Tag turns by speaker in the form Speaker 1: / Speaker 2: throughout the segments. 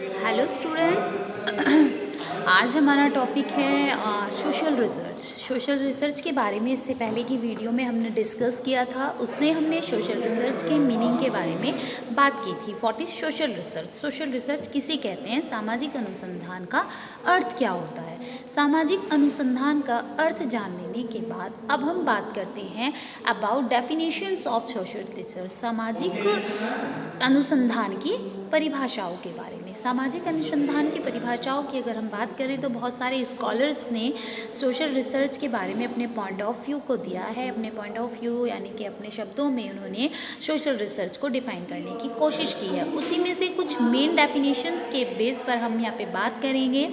Speaker 1: Hello students. आज हमारा topic है सोशल रिसर्च। सोशल रिसर्च के बारे में इससे पहले की वीडियो में हमने डिस्कस किया था। उसमें हमने सोशल रिसर्च के मीनिंग के बारे में बात की थी। What is social research? Social research किसे कहते हैं? सामाजिक अनुसंधान का अर्थ क्या होता है? सामाजिक अनुसंधान का अर्थ जान लेने के बाद अब हम बात करते हैं about definitions of social research. सामाजिक अनुसंधान की परिभाषाओं के बारे में। सामाजिक अनुसंधान की परिभाषाओं की अगर हम बात करें तो बहुत सारे स्कॉलर्स ने सोशल रिसर्च के बारे में अपने पॉइंट ऑफ व्यू को दिया है। अपने पॉइंट ऑफ व्यू यानी कि अपने शब्दों में उन्होंने सोशल रिसर्च को डिफाइन करने की कोशिश की है। उसी में से कुछ मेन डेफिनेशंस के बेस पर हम यहाँ पे बात करेंगे।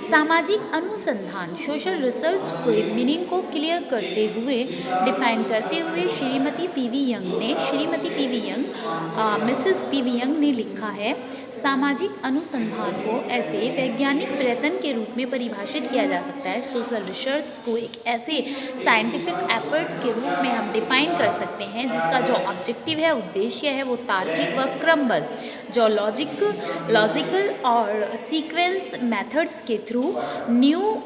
Speaker 1: सामाजिक अनुसंधान सोशल रिसर्च के मीनिंग को क्लियर करते हुए, डिफाइन करते हुए Shrimati PV young Mrs PV young ने लिखा है, सामाजिक अनुसंधान को ऐसे वैज्ञानिक प्रयत्न के रूप में परिभाषित किया जा सकता है। सोशल रिसर्च को एक ऐसे साइंटिफिक एफर्ट्स के रूप में हम डिफाइन कर सकते हैं जिसका जो ऑब्जेक्टिव है, उद्देश्य है, वो तार्किक व क्रमबद्ध, जो लॉजिकल और सीक्वेंस मेथड्स के थ्रू न्यू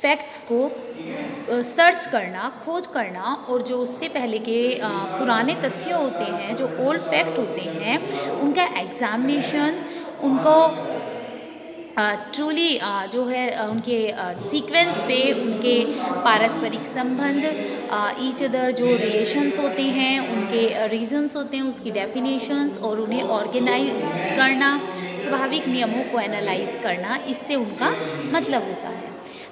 Speaker 1: फैक्ट्स को सर्च करना, खोज करना, और जो उससे पहले के पुराने तथ्य होते हैं, जो ओल्ड फैक्ट होते हैं, उनका एग्जामिनेशन, उनको ट्रूली जो है उनके सीक्वेंस पे उनके पारस्परिक संबंध, ईच अदर जो रिलेशंस होते हैं, उनके रीजंस होते हैं, उसकी डेफिनेशंस, और उन्हें ऑर्गेनाइज करना, स्वाभाविक नियमों को एनालाइज करना, इससे उनका मतलब होता है।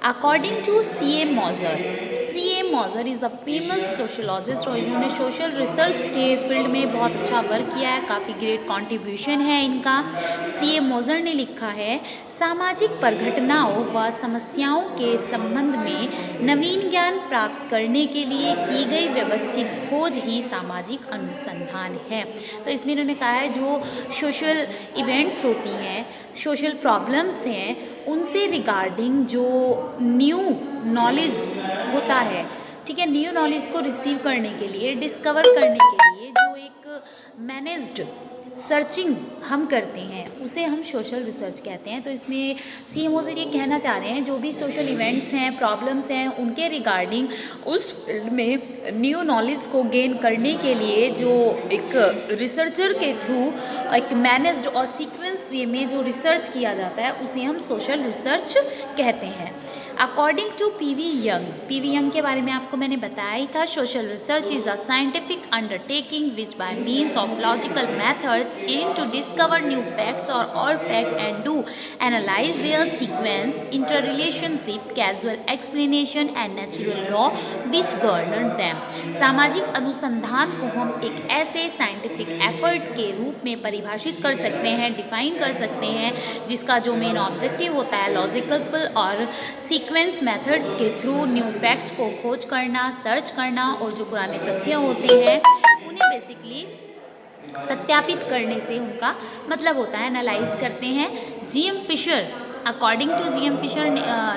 Speaker 1: According to C M Moser is a famous sociologist, और इन्होंने सोशल रिसर्च के फील्ड में बहुत अच्छा वर्क किया है, काफ़ी ग्रेट कंट्रीब्यूशन है इनका। सी.एम. मॉजर ने लिखा है, सामाजिक परिघटनाओं व समस्याओं के संबंध में नवीन ज्ञान प्राप्त करने के लिए की गई व्यवस्थित खोज ही सामाजिक अनुसंधान है। तो इसमें इन्होंने कहा है जो सोशल इवेंट्स होती हैं, सोशल प्रॉब्लम्स हैं, उनसे रिगार्डिंग जो न्यू नॉलेज होता है, ठीक है, न्यू नॉलेज को रिसीव करने के लिए, डिस्कवर करने के लिए जो एक मैनेज्ड सर्चिंग हम करते हैं, उसे हम सोशल रिसर्च कहते हैं। तो इसमें सी.एम. से ये कहना चाह रहे हैं जो भी सोशल इवेंट्स हैं, प्रॉब्लम्स हैं, उनके रिगार्डिंग उस फील्ड में न्यू नॉलेज को गेन करने के लिए जो एक रिसर्चर के थ्रू एक मैनेज्ड और सीक्वेंस वे में जो रिसर्च किया जाता है, उसे हम सोशल रिसर्च कहते हैं। अकॉर्डिंग टू पीवी यंग के बारे में आपको मैंने बताया ही था, social research is a scientific undertaking which by means of logical methods aim to discover new facts और all fact and do analyse their sequence, interrelationship, casual explanation and natural law which govern them. सामाजिक अनुसंधान को हम एक ऐसे scientific effort के रूप में परिभाषित कर सकते हैं, डिफाइन कर सकते हैं, जिसका जो मेन ऑब्जेक्टिव होता है लॉजिकल और सीक्वेंस मेथड्स के थ्रू न्यू फैक्ट को खोज करना, सर्च करना, और जो पुराने तथ्य होते हैं उन्हें बेसिकली सत्यापित करने से उनका मतलब होता है, एनालाइज करते हैं। G M. Fisher, according to G M. Fisher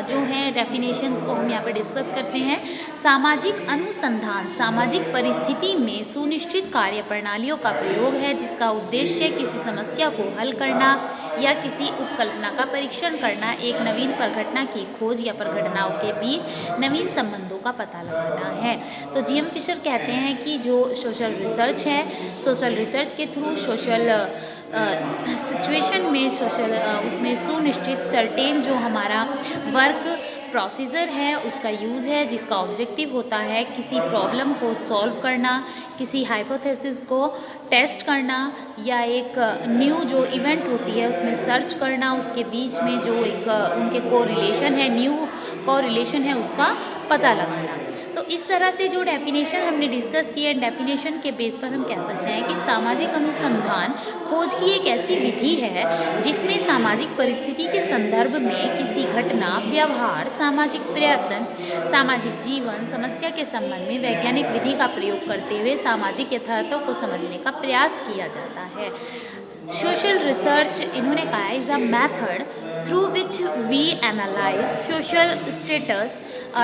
Speaker 1: जो है डेफिनेशंस को हम यहाँ पे डिस्कस करते हैं। सामाजिक अनुसंधान सामाजिक परिस्थिति में सुनिश्चित कार्य प्रणालियों का प्रयोग है जिसका उद्देश्य किसी समस्या को हल करना या किसी उपकल्पना का परीक्षण करना, एक नवीन परिघटना की खोज या परिघटनाओं के बीच नवीन संबंधों का पता लगाना है। तो जी.एम. फिशर कहते हैं कि जो सोशल रिसर्च है, सोशल रिसर्च के थ्रू सोशल सिचुएशन में उसमें सुनिश्चित सर्टेन जो हमारा वर्क प्रोसीजर है उसका यूज़ है, जिसका ऑब्जेक्टिव होता है किसी प्रॉब्लम को सॉल्व करना, किसी हाइपोथेसिस को टेस्ट करना, या एक न्यू जो इवेंट होती है उसमें सर्च करना, उसके बीच में जो एक उनके कोरिलेशन है, न्यू कोरिलेशन है, उसका पता लगाना। तो इस तरह से जो डेफिनेशन हमने डिस्कस की है, डेफिनेशन के बेस पर हम कह सकते हैं कि सामाजिक अनुसंधान खोज की एक ऐसी विधि है जिसमें सामाजिक परिस्थिति के संदर्भ में किसी घटना, व्यवहार, सामाजिक प्रयत्न, सामाजिक जीवन, समस्या के संबंध में वैज्ञानिक विधि का प्रयोग करते हुए सामाजिक यथार्थों को समझने का प्रयास किया जाता है। सोशल रिसर्च इन्होंने कहा is a method through which we analyse social status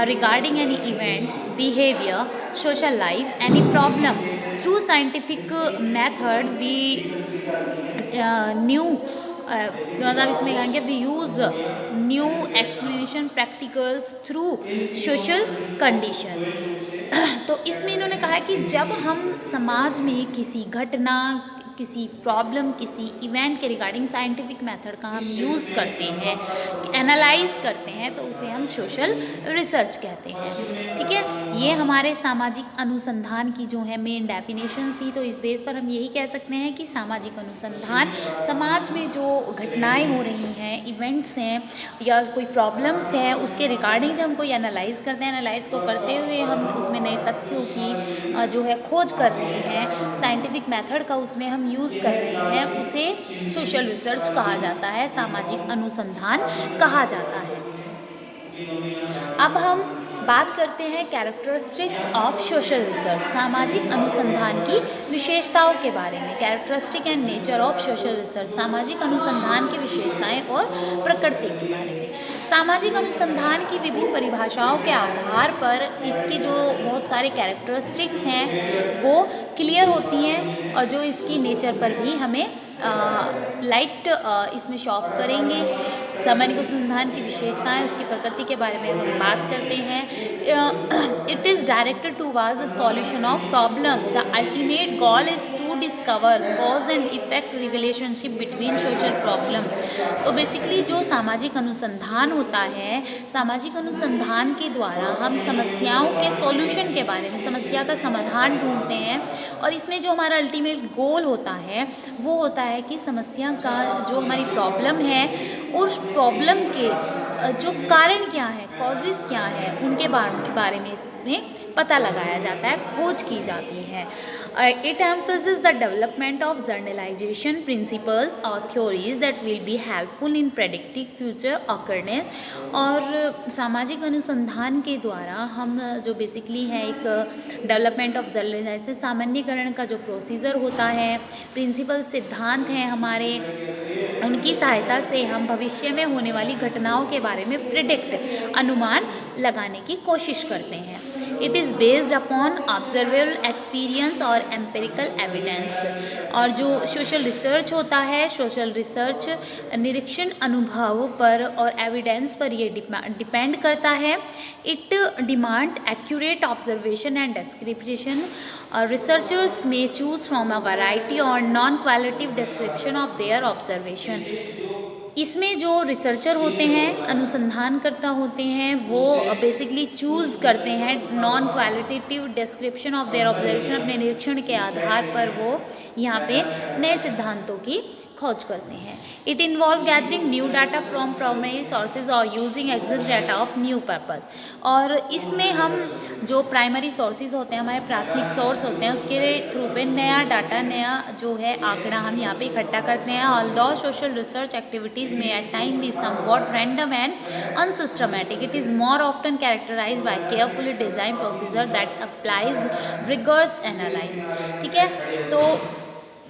Speaker 1: regarding any event, behavior, social life, any problem. Through scientific method, we मतलब इसमें कहेंगे we use new explanation practicals through social condition. तो इसमें इन्होंने कहा है कि जब हम समाज में किसी घटना, किसी प्रॉब्लम, किसी इवेंट के रिगार्डिंग साइंटिफिक मेथड का हम यूज़ करते हैं, एनालाइज करते हैं, तो उसे हम सोशल रिसर्च कहते हैं। ठीक है, ये हमारे सामाजिक अनुसंधान की जो है मेन डेफिनेशंस थी। तो इस बेस पर हम यही कह सकते हैं कि सामाजिक अनुसंधान समाज में जो घटनाएं हो रही हैं, इवेंट्स हैं या कोई प्रॉब्लम्स हैं, उसके रिगार्डिंग जब हम कोई एनालाइज करते हैं, एनालाइज को करते हुए हम उसमें नए तथ्यों की जो है खोज कर रहे हैं, साइंटिफिक मेथड का उसमें हम यूज़ कर रहे हैं, उसे सोशल रिसर्च कहा जाता है, सामाजिक अनुसंधान कहा जाता है। अब हम बात करते हैं कैरेक्टरिस्टिक्स ऑफ सोशल रिसर्च, सामाजिक अनुसंधान की विशेषताओं के बारे में। Characteristic and nature of social research, सामाजिक अनुसंधान की विशेषताएं और प्रकृति के बारे में। सामाजिक अनुसंधान की विभिन्न परिभाषाओं के आधार पर इसके जो बहुत सारे कैरेक्टरिस्टिक्स हैं वो क्लियर होती हैं, और जो इसकी नेचर पर भी हमें लाइट इसमें शो ऑफ करेंगे। सामाजिक अनुसंधान की विशेषताएं, उसकी प्रकृति के बारे में हम बात करते हैं। It is directed towards the solution of problem, the ultimate goal is to discover cause and effect relationship between social problem. तो बेसिकली जो सामाजिक अनुसंधान होता है, सामाजिक अनुसंधान के द्वारा हम समस्याओं के सॉल्यूशन के बारे में, समस्या का समाधान ढूंढते हैं, और इसमें जो हमारा अल्टीमेट गोल होता है वो होता है कि समस्या का जो हमारी प्रॉब्लम है, उस प्रॉब्लम के जो कारण क्या है, कॉजेज़ क्या है, उनके बारे में इसमें पता लगाया जाता है, खोज की जाती है। It emphasis the development of generalisation principles और theories that will be helpful in predicting future occurrences. और सामाजिक अनुसंधान के द्वारा हम जो बेसिकली है एक डेवलपमेंट ऑफ जनरलाइजेशन, सामान्यकरण का जो प्रोसीजर होता है, प्रिंसिपल सिद्धांत हैं हमारे, उनकी सहायता से हम भविष्य में होने वाली घटनाओं के बारे में प्रिडिक्ट, अनुमान लगाने की कोशिश करते हैं। It is based upon observable experience और एम्पिरिकल एविडेंस। और जो सोशल रिसर्च होता है, सोशल रिसर्च निरीक्षण, अनुभव पर और एविडेंस पर ये डिपेंड करता है। It demand accurate observation and description. Researchers may choose from a variety or non qualitative description of their observation. इसमें जो रिसर्चर होते हैं, अनुसंधानकर्ता होते हैं, वो बेसिकली चूज़ करते हैं non qualitative description of their observation, अपने निरीक्षण के आधार पर वो यहाँ पे नए सिद्धांतों की खोज करते हैं। It involve gathering new data from primary sources or using exist data of new purpose. और इसमें हम जो प्राइमरी सोर्सेज होते हैं, हमारे प्राथमिक सोर्स होते हैं, उसके थ्रू पे नया डाटा, नया जो है आंकड़ा हम यहाँ पे इकट्ठा करते हैं। ऑल्दो सोशल रिसर्च एक्टिविटीज़ में at time be somewhat random and unsystematic, it is more often characterised by carefully design procedure that applies rigours analyse. ठीक है, तो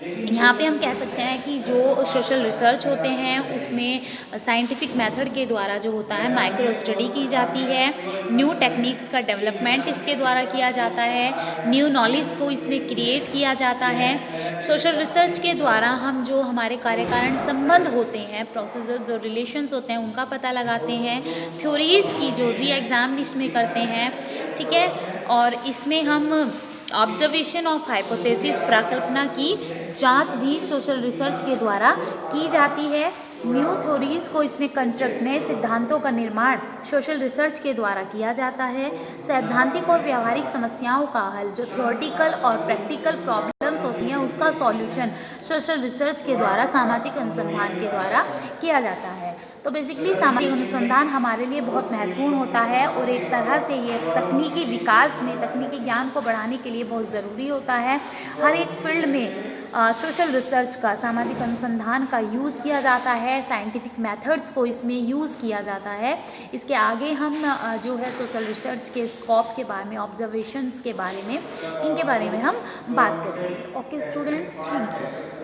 Speaker 1: यहाँ पे हम कह सकते हैं कि जो सोशल रिसर्च होते हैं उसमें साइंटिफिक मेथड के द्वारा जो होता है माइक्रो स्टडी की जाती है, न्यू टेक्निक्स का डेवलपमेंट इसके द्वारा किया जाता है, न्यू नॉलेज को इसमें क्रिएट किया जाता है। सोशल रिसर्च के द्वारा हम जो हमारे कार्यकारण संबंध होते हैं, प्रोसीजर जो रिलेशंस होते हैं, उनका पता लगाते हैं, थ्योरीज़ की जो री एग्जामिनेशन में करते हैं। ठीक है, और इसमें हम ऑब्जर्वेशन ऑफ हाइपोथेसिस, प्रकल्पना की जांच भी सोशल रिसर्च के द्वारा की जाती है। न्यू थ्योरीज को इसमें कंस्ट्रक्ट, नए सिद्धांतों का निर्माण सोशल रिसर्च के द्वारा किया जाता है। सैद्धांतिक और व्यावहारिक समस्याओं का हल, जो थ्योरेटिकल और प्रैक्टिकल प्रॉब्लम्स होती हैं, उसका सॉल्यूशन सोशल रिसर्च के द्वारा, सामाजिक अनुसंधान के द्वारा किया जाता है। तो बेसिकली सामाजिक अनुसंधान हमारे लिए बहुत महत्वपूर्ण होता है और एक तरह से ये तकनीकी विकास में, तकनीकी ज्ञान को बढ़ाने के लिए बहुत ज़रूरी होता है। हर एक फील्ड में सोशल रिसर्च का, सामाजिक अनुसंधान का यूज़ किया जाता है, साइंटिफिक मेथड्स को इसमें यूज़ किया जाता है। इसके आगे हम जो है सोशल रिसर्च के स्कोप के बारे में, ऑब्जर्वेशंस के बारे में, इनके बारे में हम बात करेंगे। Okay students, thank you.